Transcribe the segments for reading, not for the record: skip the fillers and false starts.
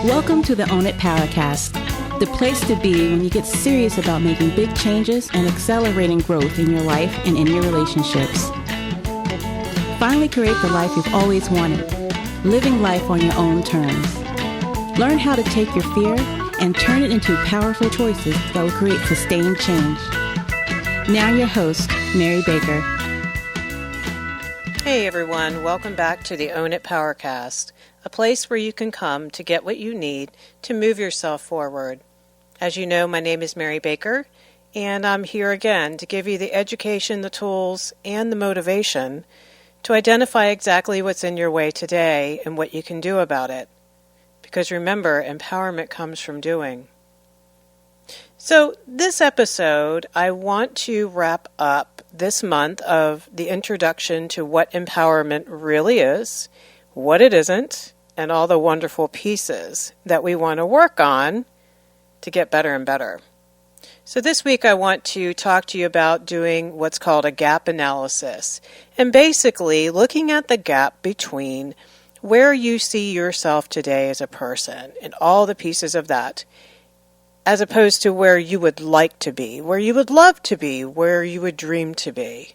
Welcome to the Own It Powercast, the place to be when you get serious about making big changes and accelerating growth in your life and in your relationships. Finally create the life you've always wanted, living life on your own terms. Learn how to take your fear and turn it into powerful choices that will create sustained change. Now your host, Mary Baker. Hey everyone, welcome back to the Own It Powercast, a place where you can come to get what you need to move yourself forward. As you know, my name is Mary Baker, and I'm here again to give you the education, the tools, and the motivation to identify exactly what's in your way today and what you can do about it. Because remember, empowerment comes from doing. So this episode, I want to wrap up this month of the introduction to what empowerment really is, what it isn't, and all the wonderful pieces that we want to work on to get better and better. So this week I want to talk to you about doing what's called a gap analysis, and basically looking at the gap between where you see yourself today as a person and all the pieces of that, as opposed to where you would like to be, where you would love to be, where you would dream to be.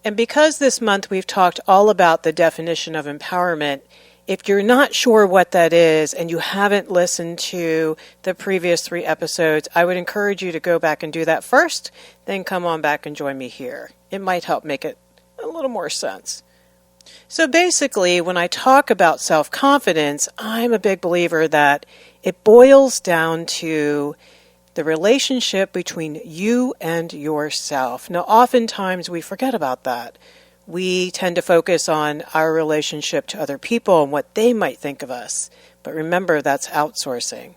And because this month we've talked all about the definition of empowerment, if you're not sure what that is and you haven't listened to the previous 3 episodes, I would encourage you to go back and do that first, then come on back and join me here. It might help make it a little more sense. So basically, when I talk about self-confidence, I'm a big believer that it boils down to the relationship between you and yourself. Now, oftentimes we forget about that. We tend to focus on our relationship to other people and what they might think of us. But remember, that's outsourcing.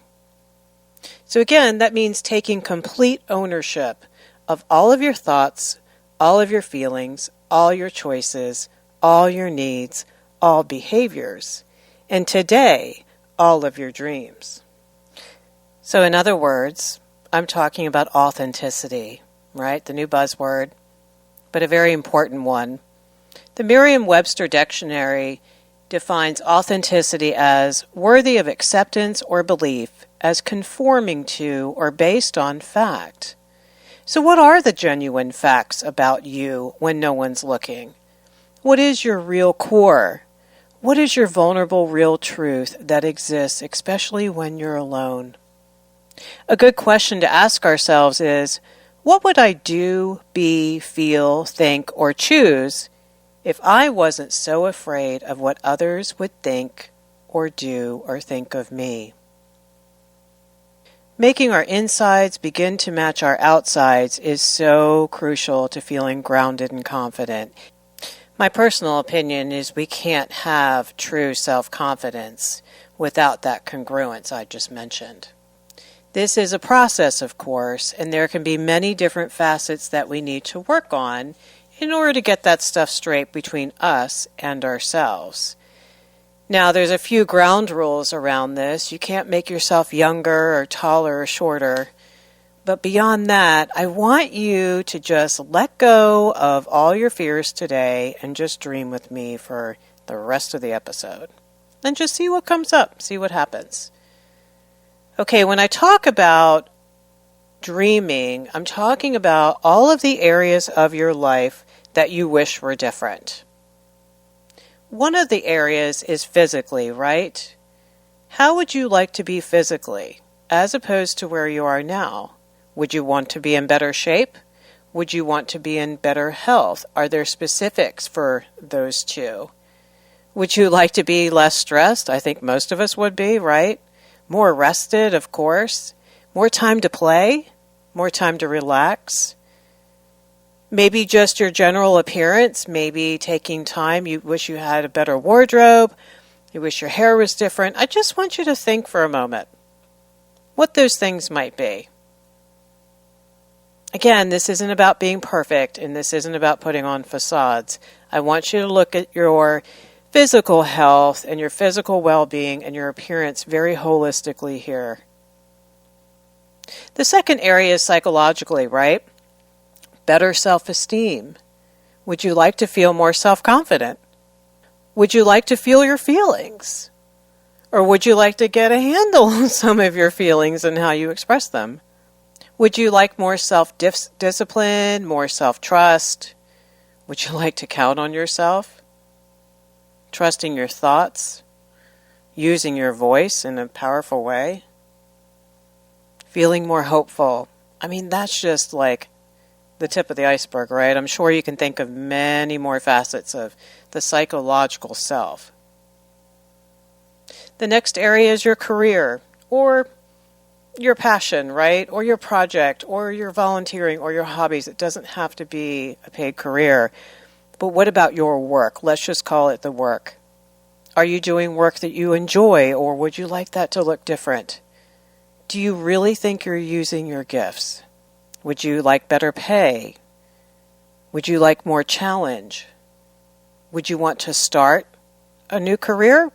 So again, that means taking complete ownership of all of your thoughts, all of your feelings, all your choices, all your needs, all behaviors, and today, all of your dreams. So in other words, I'm talking about authenticity, right? The new buzzword, but a very important one. The Merriam-Webster Dictionary defines authenticity as worthy of acceptance or belief, as conforming to or based on fact. So what are the genuine facts about you when no one's looking? What is your real core? What is your vulnerable real truth that exists, especially when you're alone? A good question to ask ourselves is, what would I do, be, feel, think, or choose if I wasn't so afraid of what others would think or do or think of me? Making our insides begin to match our outsides is so crucial to feeling grounded and confident. My personal opinion is we can't have true self-confidence without that congruence I just mentioned. This is a process, of course, and there can be many different facets that we need to work on in order to get that stuff straight between us and ourselves. Now, there's a few ground rules around this. You can't make yourself younger or taller or shorter. But beyond that, I want you to just let go of all your fears today and just dream with me for the rest of the episode. And just see what comes up, see what happens. Okay, when I talk about dreaming, I'm talking about all of the areas of your life that you wish were different. One of the areas is physically, right? How would you like to be physically, as opposed to where you are now? Would you want to be in better shape? Would you want to be in better health? Are there specifics for those two? Would you like to be less stressed? I think most of us would be, right? More rested, of course. More time to play. More time to relax. Maybe just your general appearance. Maybe taking time. You wish you had a better wardrobe. You wish your hair was different. I just want you to think for a moment what those things might be. Again, this isn't about being perfect, and this isn't about putting on facades. I want you to look at your physical health and your physical well-being and your appearance very holistically here. The second area is psychologically, right? Better self-esteem. Would you like to feel more self-confident? Would you like to feel your feelings? Or would you like to get a handle on some of your feelings and how you express them? Would you like more self-discipline, more self-trust? Would you like to count on yourself? Trusting your thoughts? Using your voice in a powerful way? Feeling more hopeful? I mean, that's just like the tip of the iceberg, right? I'm sure you can think of many more facets of the psychological self. The next area is your career, or your passion, right? Or your project, or your volunteering, or your hobbies. It doesn't have to be a paid career. But what about your work? Let's just call it the work. Are you doing work that you enjoy, or would you like that to look different? Do you really think you're using your gifts? Would you like better pay? Would you like more challenge? Would you want to start a new career?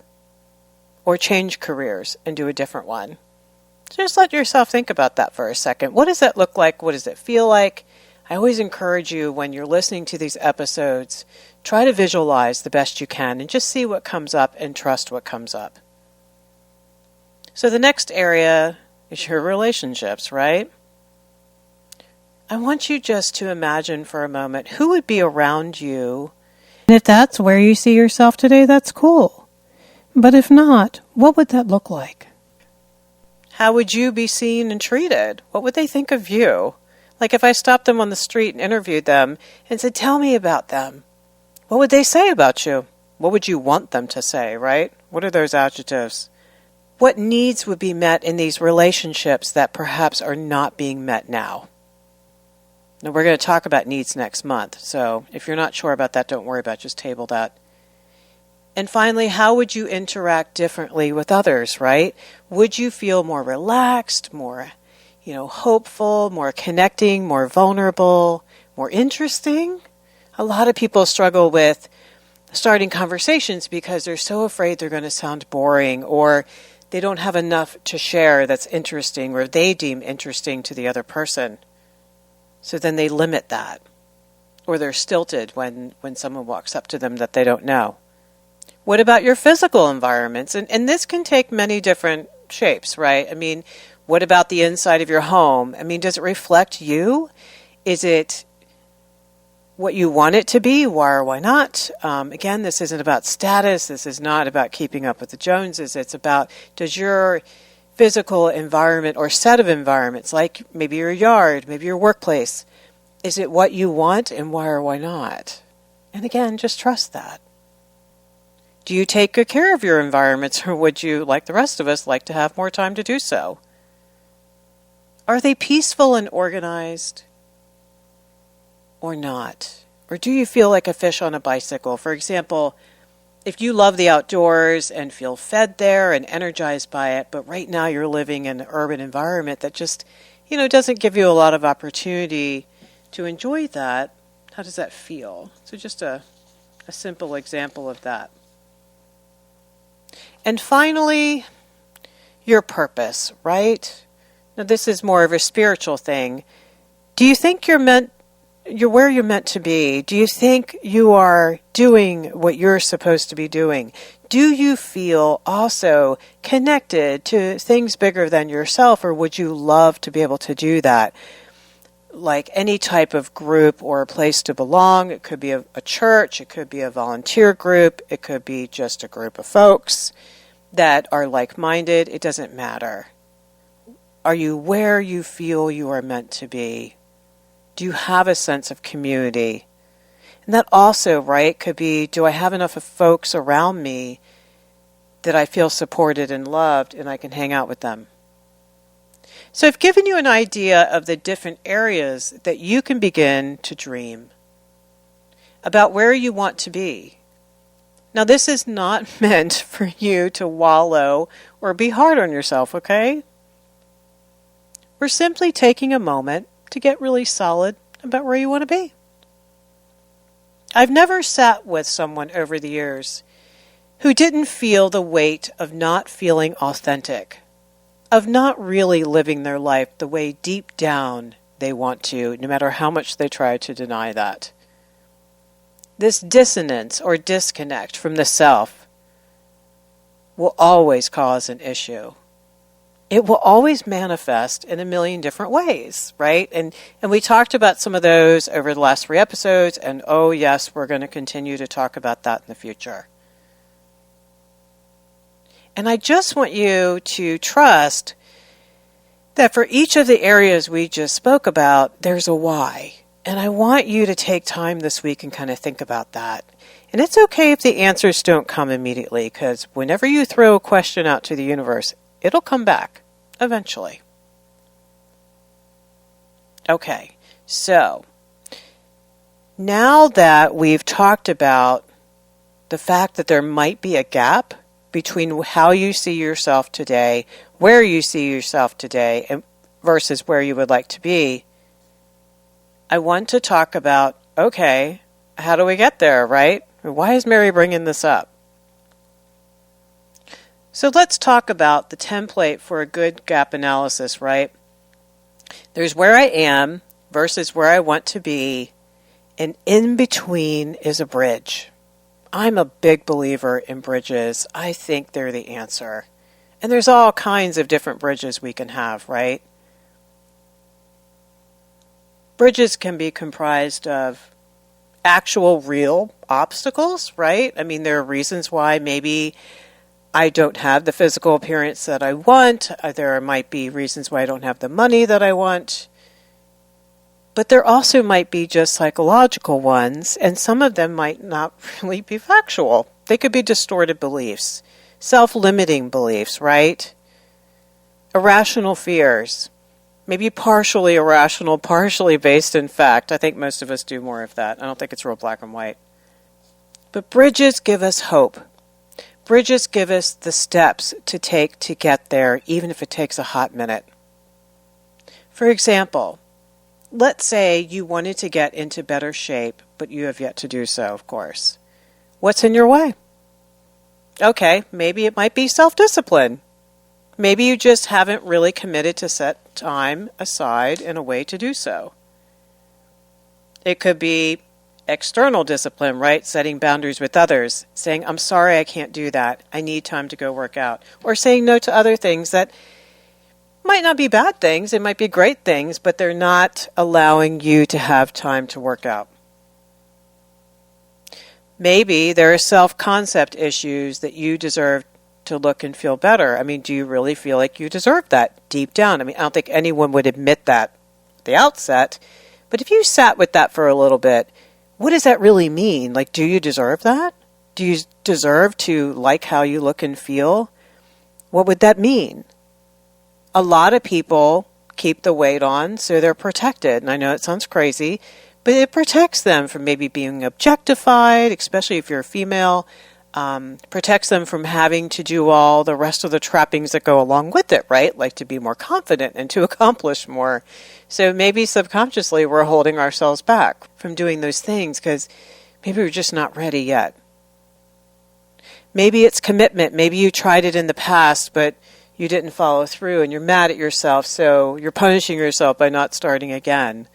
Or change careers and do a different one? Just let yourself think about that for a second. What does that look like? What does it feel like? I always encourage you, when you're listening to these episodes, try to visualize the best you can and just see what comes up and trust what comes up. So the next area is your relationships, right? I want you just to imagine for a moment who would be around you. And if that's where you see yourself today, that's cool. But if not, what would that look like? How would you be seen and treated? What would they think of you? Like if I stopped them on the street and interviewed them and said, tell me about them, what would they say about you? What would you want them to say, right? What are those adjectives? What needs would be met in these relationships that perhaps are not being met now? Now, we're going to talk about needs next month, so if you're not sure about that, don't worry about it. Just table that. And finally, how would you interact differently with others, right? Would you feel more relaxed, more, hopeful, more connecting, more vulnerable, more interesting? A lot of people struggle with starting conversations because they're so afraid they're going to sound boring, or they don't have enough to share that's interesting or they deem interesting to the other person. So then they limit that. Or they're stilted when someone walks up to them that they don't know. What about your physical environments? And this can take many different shapes, right? I mean, what about the inside of your home? I mean, does it reflect you? Is it what you want it to be? Why or why not? Again, this isn't about status. This is not about keeping up with the Joneses. It's about, does your physical environment or set of environments, like maybe your yard, maybe your workplace, is it what you want, and why or why not? And again, just trust that. Do you take good care of your environments, or would you, like the rest of us, like to have more time to do so? Are they peaceful and organized or not? Or do you feel like a fish on a bicycle? For example, if you love the outdoors and feel fed there and energized by it, but right now you're living in an urban environment that just, doesn't give you a lot of opportunity to enjoy that, how does that feel? So just a simple example of that. And finally, your purpose, right? Now, this is more of a spiritual thing. Do you think you're where you're meant to be? Do you think you are doing what you're supposed to be doing? Do you feel also connected to things bigger than yourself, or would you love to be able to do that? Like any type of group or a place to belong. It could be a church, it could be a volunteer group, it could be just a group of folks that are like-minded. It doesn't matter. Are you where you feel you are meant to be? Do you have a sense of community? And that also, right, could be, do I have enough of folks around me that I feel supported and loved and I can hang out with them? So I've given you an idea of the different areas that you can begin to dream about where you want to be. Now, this is not meant for you to wallow or be hard on yourself, okay? We're simply taking a moment to get really solid about where you want to be. I've never sat with someone over the years who didn't feel the weight of not feeling authentic, of not really living their life the way deep down they want to, no matter how much they try to deny that. This dissonance or disconnect from the self will always cause an issue. It will always manifest in a million different ways, right? And we talked about some of those over the last 3 episodes, and oh yes, we're going to continue to talk about that in the future. And I just want you to trust that for each of the areas we just spoke about, there's a why. And I want you to take time this week and kind of think about that. And it's okay if the answers don't come immediately, because whenever you throw a question out to the universe, it'll come back eventually. Okay, so now that we've talked about the fact that there might be a gap between how you see yourself today, where you see yourself today, and versus where you would like to be, I want to talk about, okay, how do we get there, right? Why is Mary bringing this up? So let's talk about the template for a good gap analysis, right? There's where I am versus where I want to be, and in between is a bridge. I'm a big believer in bridges. I think they're the answer. And there's all kinds of different bridges we can have, right? Bridges can be comprised of actual real obstacles, right? I mean, there are reasons why maybe I don't have the physical appearance that I want. There might be reasons why I don't have the money that I want. But there also might be just psychological ones, and some of them might not really be factual. They could be distorted beliefs, self-limiting beliefs, right? Irrational fears, maybe partially irrational, partially based in fact. I think most of us do more of that. I don't think it's real black and white. But bridges give us hope. Bridges give us the steps to take to get there, even if it takes a hot minute. For example, let's say you wanted to get into better shape, but you have yet to do so, of course. What's in your way? Okay, maybe it might be self-discipline. Maybe you just haven't really committed to set time aside in a way to do so. It could be external discipline, right? Setting boundaries with others, saying, I'm sorry I can't do that. I need time to go work out. Or saying no to other things that might not be bad things. They might be great things, but they're not allowing you to have time to work out. Maybe there are self-concept issues that you deserve to look and feel better. I mean, do you really feel like you deserve that deep down? I mean, I don't think anyone would admit that at the outset, but if you sat with that for a little bit, what does that really mean? Like, do you deserve that? Do you deserve to like how you look and feel? What would that mean? A lot of people keep the weight on so they're protected. And I know it sounds crazy, but it protects them from maybe being objectified, especially if you're a female. Protects them from having to do all the rest of the trappings that go along with it, right? Like to be more confident and to accomplish more. So maybe subconsciously we're holding ourselves back from doing those things because maybe we're just not ready yet. Maybe it's commitment. Maybe you tried it in the past, but you didn't follow through and you're mad at yourself, so you're punishing yourself by not starting again.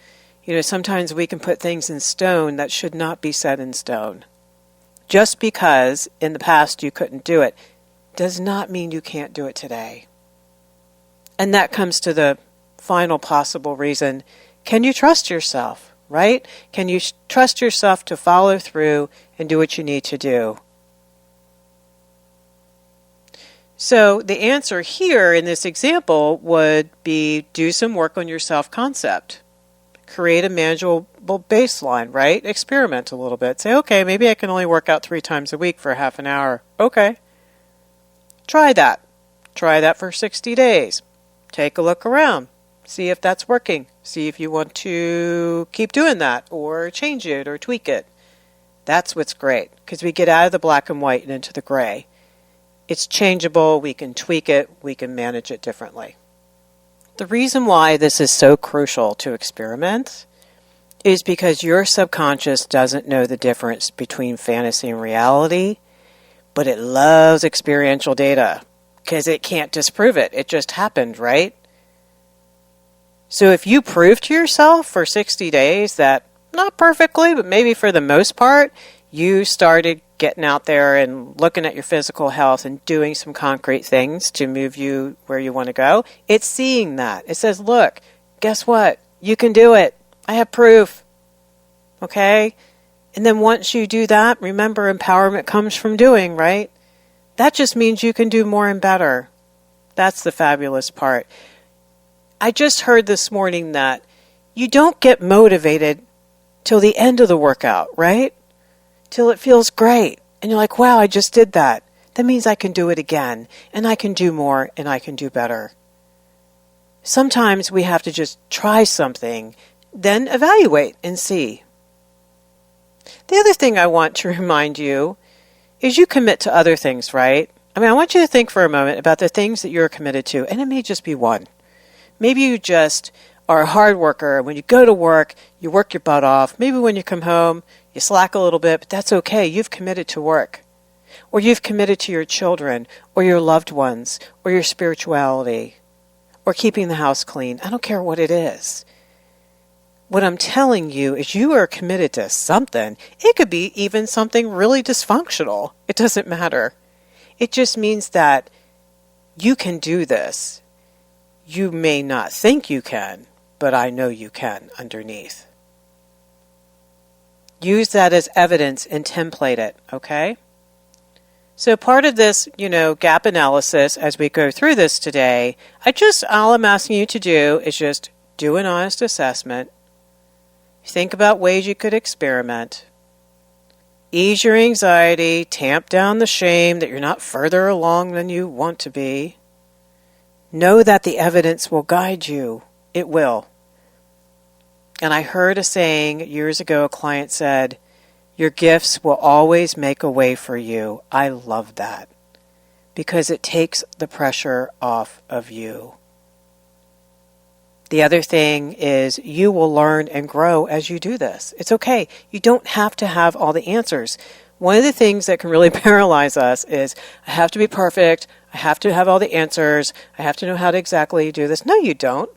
You know, sometimes we can put things in stone that should not be set in stone. Just because in the past you couldn't do it does not mean you can't do it today. And that comes to the final possible reason. Can you trust yourself, right? Can you trust yourself to follow through and do what you need to do? So the answer here in this example would be do some work on your self-concept. Create a manageable baseline, right? Experiment a little bit. Say, okay, maybe I can only work out 3 times a week for half an hour. Okay. Try that. Try that for 60 days. Take a look around. See if that's working. See if you want to keep doing that or change it or tweak it. That's what's great because we get out of the black and white and into the gray. It's changeable. We can tweak it. We can manage it differently. The reason why this is so crucial to experiment is because your subconscious doesn't know the difference between fantasy and reality, but it loves experiential data because it can't disprove it. It just happened, right? So if you prove to yourself for 60 days that, not perfectly, but maybe for the most part, you started getting out there and looking at your physical health and doing some concrete things to move you where you want to go. It's seeing that. It says, look, guess what? You can do it. I have proof. Okay? And then once you do that, remember, empowerment comes from doing, right? That just means you can do more and better. That's the fabulous part. I just heard this morning that you don't get motivated till the end of the workout, right? Till it feels great. And you're like, wow, I just did that. That means I can do it again. And I can do more and I can do better. Sometimes we have to just try something, then evaluate and see. The other thing I want to remind you is you commit to other things, right? I mean, I want you to think for a moment about the things that you're committed to, and it may just be one. Maybe you just are a hard worker. When you go to work, you work your butt off. Maybe when you come home, you slack a little bit, but that's okay. You've committed to work. Or you've committed to your children, or your loved ones, or your spirituality, or keeping the house clean. I don't care what it is. What I'm telling you is you are committed to something. It could be even something really dysfunctional. It doesn't matter. It just means that you can do this. You may not think you can, but I know you can underneath. Use that as evidence and template it, okay? So part of this, gap analysis as we go through this today, all I'm asking you to do is just do an honest assessment. Think about ways you could experiment. Ease your anxiety, tamp down the shame that you're not further along than you want to be. Know that the evidence will guide you. It will. And I heard a saying years ago, a client said, your gifts will always make a way for you. I love that because it takes the pressure off of you. The other thing is you will learn and grow as you do this. It's okay. You don't have to have all the answers. One of the things that can really paralyze us is I have to be perfect. I have to have all the answers. I have to know how to exactly do this. No, you don't.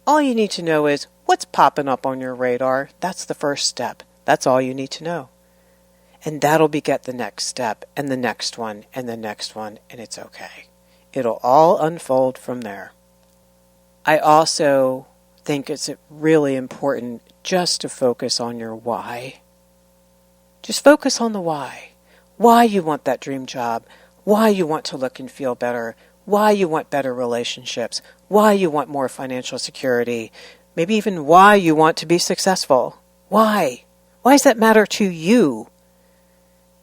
All you need to know is what's popping up on your radar. That's the first step. That's all you need to know. And that'll beget the next step and the next one and the next one, and it's okay. It'll all unfold from there. I also think it's really important just to focus on your why. Just focus on the why. Why you want that dream job. Why you want to look and feel better. Why you want better relationships. Why you want more financial security. Maybe even why you want to be successful. Why? Why does that matter to you?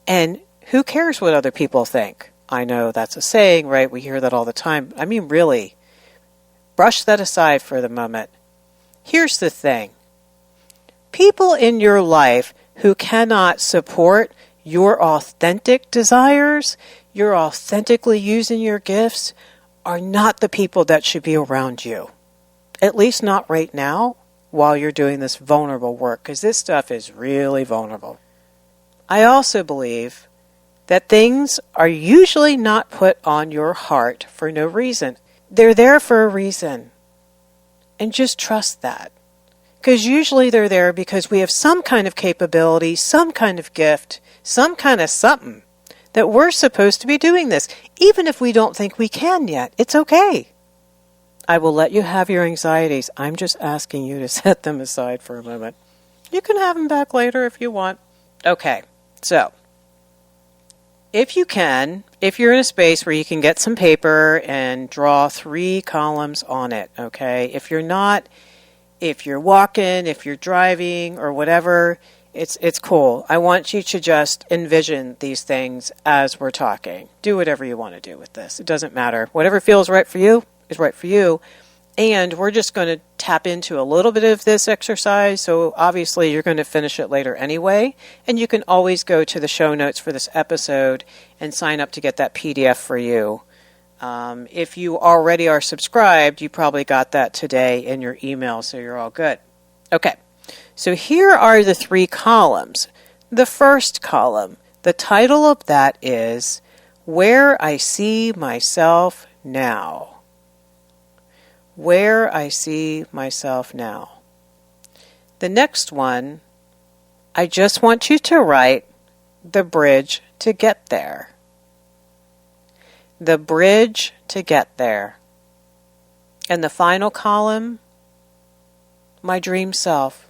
And who cares what other people think? I know that's a saying, right? We hear that all the time. I mean, really. Brush that aside for the moment. Here's the thing. People in your life who cannot support your authentic desires, your authentically using your gifts, are not the people that should be around you. At least not right now while you're doing this vulnerable work, because this stuff is really vulnerable. I also believe that things are usually not put on your heart for no reason. They're there for a reason. And just trust that. Because usually they're there because we have some kind of capability, some kind of gift, some kind of something that we're supposed to be doing this. Even if we don't think we can yet, it's okay. I will let you have your anxieties. I'm just asking you to set them aside for a moment. You can have them back later if you want. Okay, so if you can, if you're in a space where you can get some paper and draw 3 columns on it, okay? If you're not, if you're walking, if you're driving or whatever, it's cool. I want you to just envision these things as we're talking. Do whatever you want to do with this. It doesn't matter. Whatever feels right for you is right for you. And we're just going to tap into a little bit of this exercise. So obviously you're going to finish it later anyway. And you can always go to the show notes for this episode and sign up to get that PDF for you. If you already are subscribed, you probably got that today in your email, so you're all good. Okay, so here are the 3 columns. The first column, the title of that is Where I See Myself Now. Where I see myself now. The next one, I just want you to write the bridge to get there. The bridge to get there. And the final column, my dream self.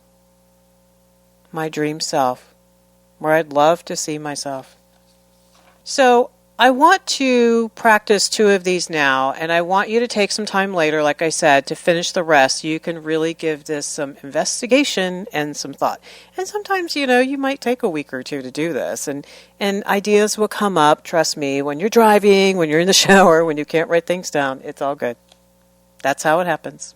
My dream self, where I'd love to see myself. So I want to practice 2 of these now, and I want you to take some time later, like I said, to finish the rest. You can really give this some investigation and some thought. And sometimes, you might take a week or 2 to do this, and ideas will come up, trust me, when you're driving, when you're in the shower, when you can't write things down. It's all good. That's how it happens.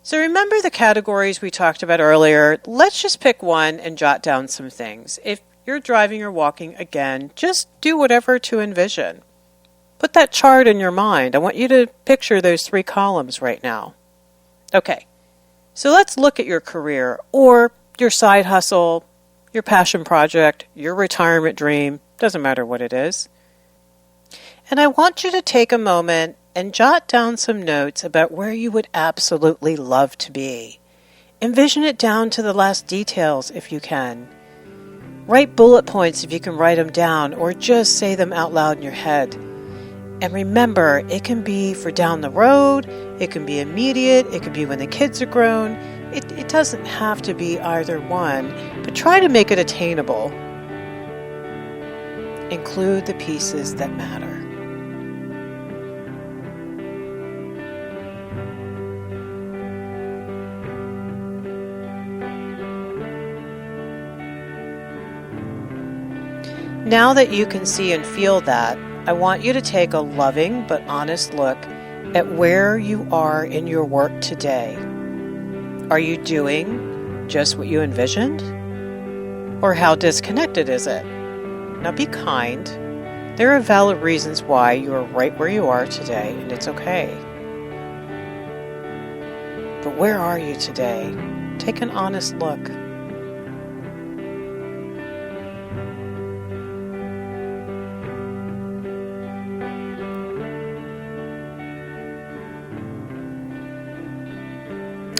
So remember the categories we talked about earlier. Let's just pick one and jot down some things. If you're driving or walking, again, just do whatever to envision. Put that chart in your mind. I want you to picture those 3 columns right now. Okay, so let's look at your career or your side hustle, your passion project, your retirement dream. Doesn't matter what it is. And I want you to take a moment and jot down some notes about where you would absolutely love to be. Envision it down to the last details if you can. Write bullet points if you can write them down, or just say them out loud in your head. And remember, it can be for down the road, it can be immediate, it could be when the kids are grown. It doesn't have to be either one, but try to make it attainable. Include the pieces that matter. Now that you can see and feel that, I want you to take a loving but honest look at where you are in your work today. Are you doing just what you envisioned? Or how disconnected is it? Now be kind. There are valid reasons why you are right where you are today, and it's okay. But where are you today? Take an honest look.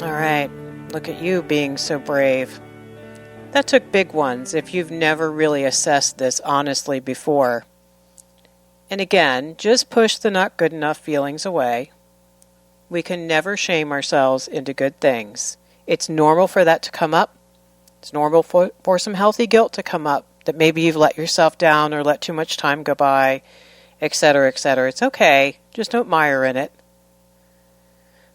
All right, look at you being so brave. That took big ones if you've never really assessed this honestly before. And again, just push the not good enough feelings away. We can never shame ourselves into good things. It's normal for that to come up. It's normal for some healthy guilt to come up, that maybe you've let yourself down or let too much time go by, etc., etc. It's okay. Just don't mire in it.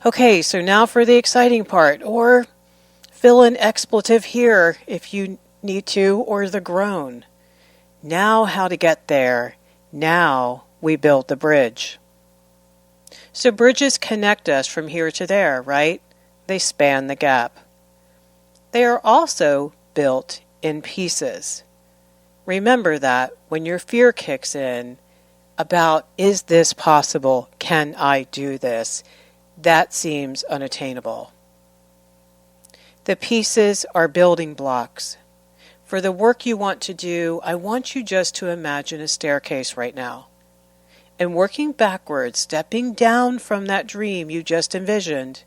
Okay, so now for the exciting part, or fill in expletive here if you need to, or the groan. Now how to get there. Now we build the bridge. So bridges connect us from here to there, right? They span the gap. They are also built in pieces. Remember that when your fear kicks in about, is this possible? Can I do this? That seems unattainable. The pieces are building blocks. For the work you want to do, I want you just to imagine a staircase right now. And working backwards, stepping down from that dream you just envisioned,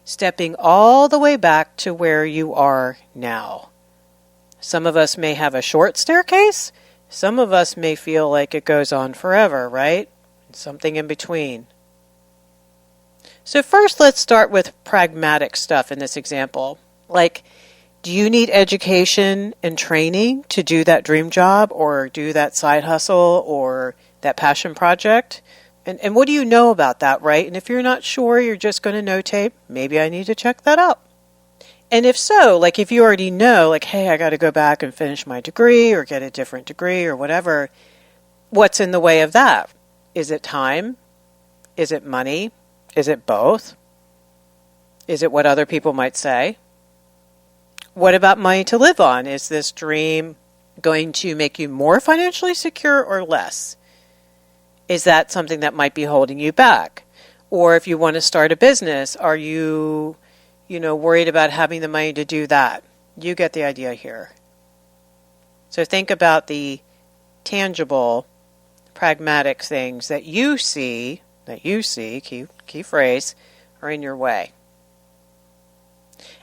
stepping all the way back to where you are now. Some of us may have a short staircase. Some of us may feel like it goes on forever, right? Something in between. So first, let's start with pragmatic stuff in this example. Like, do you need education and training to do that dream job or do that side hustle or that passion project? And what do you know about that, right? And if you're not sure, you're just going to notate, maybe I need to check that out. And if so, like if you already know, like, hey, I got to go back and finish my degree or get a different degree or whatever, what's in the way of that? Is it time? Is it money? Is it both? Is it what other people might say? What about money to live on? Is this dream going to make you more financially secure or less? Is that something that might be holding you back? Or if you want to start a business, are you, worried about having the money to do that? You get the idea here. So think about the tangible, pragmatic things that you see, key phrase, are in your way.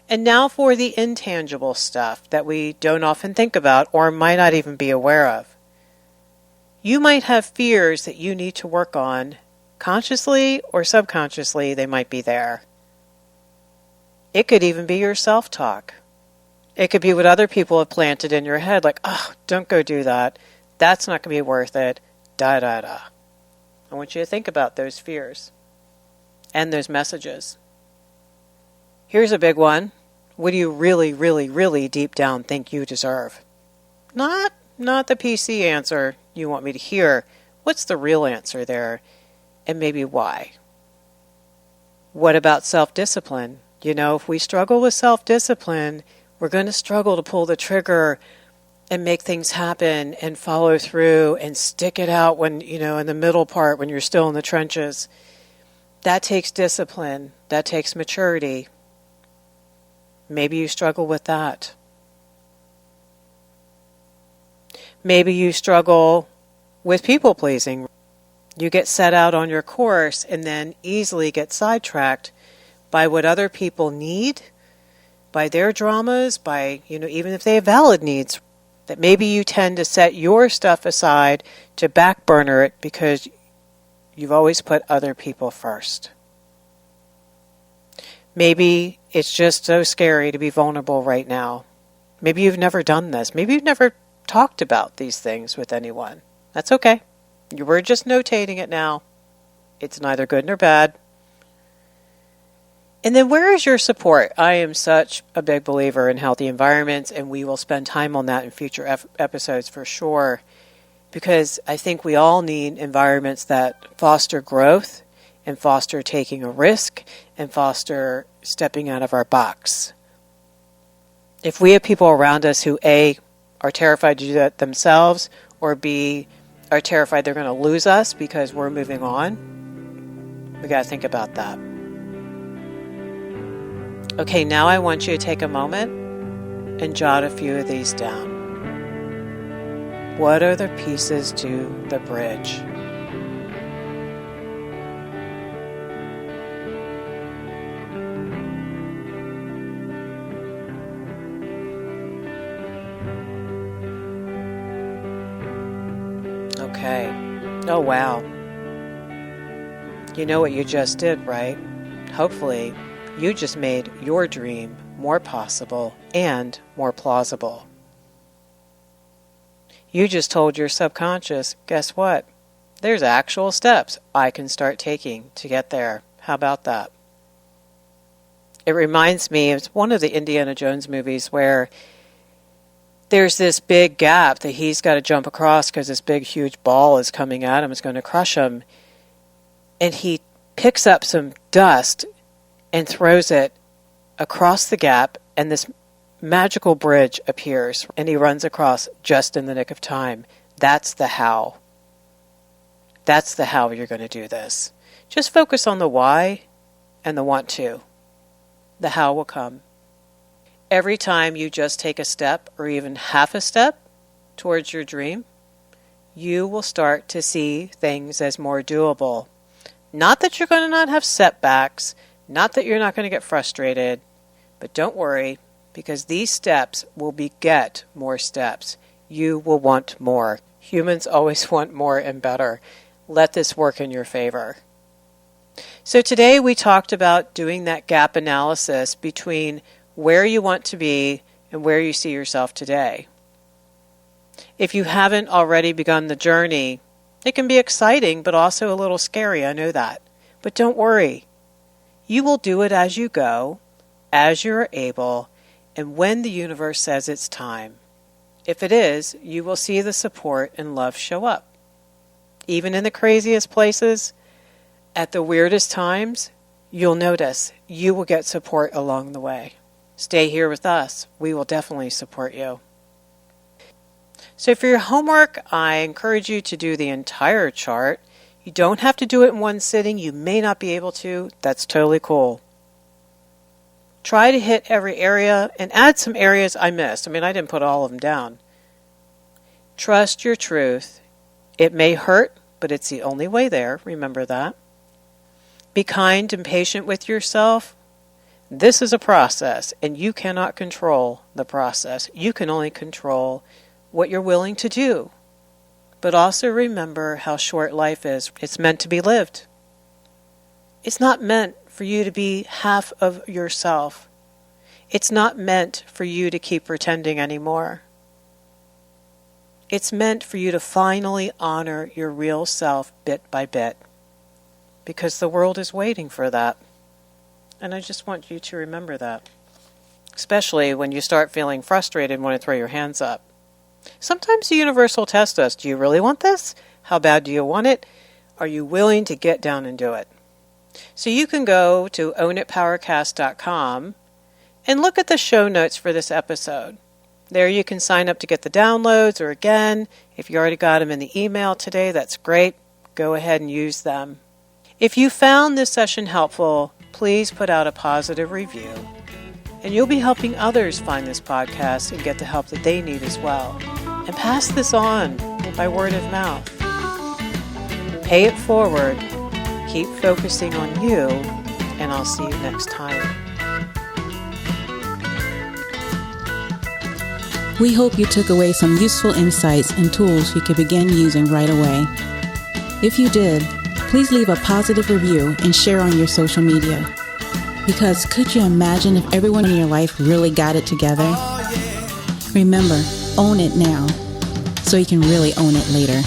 And now for the intangible stuff that we don't often think about or might not even be aware of. You might have fears that you need to work on. Consciously or subconsciously, they might be there. It could even be your self-talk. It could be what other people have planted in your head, like, oh, don't go do that. That's not going to be worth it. Da, da, da. I want you to think about those fears and those messages. Here's a big one. What do you really, really, really deep down think you deserve? Not the PC answer you want me to hear. What's the real answer there? And maybe why? What about self-discipline? You know, if we struggle with self-discipline, we're going to struggle to pull the trigger and make things happen and follow through and stick it out when, in the middle part, when you're still in the trenches. That takes discipline. That takes maturity. Maybe you struggle with that. Maybe you struggle with people-pleasing. You get set out on your course and then easily get sidetracked by what other people need, by their dramas, by, even if they have valid needs, that maybe you tend to set your stuff aside to back burner it because you've always put other people first. Maybe it's just so scary to be vulnerable right now. Maybe you've never done this. Maybe you've never talked about these things with anyone. That's okay. You were just notating it now. It's neither good nor bad. And then where is your support? I am such a big believer in healthy environments, and we will spend time on that in future episodes for sure, because I think we all need environments that foster growth and foster taking a risk and foster stepping out of our box. If we have people around us who A, are terrified to do that themselves, or B, are terrified they're going to lose us because we're moving on, we got to think about that. Okay, now I want you to take a moment and jot a few of these down. What are the pieces to the bridge? Okay. Oh, wow. You know what you just did, right? Hopefully, you just made your dream more possible and more plausible. You just told your subconscious, guess what? There's actual steps I can start taking to get there. How about that? It reminds me of one of the Indiana Jones movies where there's this big gap that he's got to jump across because this big, huge ball is coming at him. It's going to crush him. And he picks up some dust and throws it across the gap, and this magical bridge appears, and he runs across just in the nick of time. That's the how. That's the how you're going to do this. Just focus on the why and the want to. The how will come. Every time you just take a step or even half a step towards your dream, you will start to see things as more doable. Not that you're going to not have setbacks, not that you're not going to get frustrated, but don't worry, because these steps will beget more steps. You will want more. Humans always want more and better. Let this work in your favor. So today we talked about doing that gap analysis between where you want to be and where you see yourself today. If you haven't already begun the journey, it can be exciting, but also a little scary, I know that. But don't worry. You will do it as you go, as you're able, and when the universe says it's time. If it is, you will see the support and love show up. Even in the craziest places, at the weirdest times, you'll notice you will get support along the way. Stay here with us. We will definitely support you. So for your homework, I encourage you to do the entire chart. You don't have to do it in one sitting. You may not be able to. That's totally cool. Try to hit every area and add some areas I missed. I didn't put all of them down. Trust your truth. It may hurt, but it's the only way there. Remember that. Be kind and patient with yourself. This is a process, and you cannot control the process. You can only control what you're willing to do. But also remember how short life is. It's meant to be lived. It's not meant for you to be half of yourself. It's not meant for you to keep pretending anymore. It's meant for you to finally honor your real self bit by bit. Because the world is waiting for that. And I just want you to remember that. Especially when you start feeling frustrated and want to throw your hands up. Sometimes the universe will test us. Do you really want this? How bad do you want it? Are you willing to get down and do it? So you can go to ownitpowercast.com and look at the show notes for this episode. There you can sign up to get the downloads, or again, if you already got them in the email today, that's great. Go ahead and use them. If you found this session helpful, please put out a positive review. And you'll be helping others find this podcast and get the help that they need as well. And pass this on by word of mouth. Pay it forward. Keep focusing on you, and I'll see you next time. We hope you took away some useful insights and tools you could begin using right away. If you did, please leave a positive review and share on your social media. Because could you imagine if everyone in your life really got it together? Remember, own it now, so you can really own it later.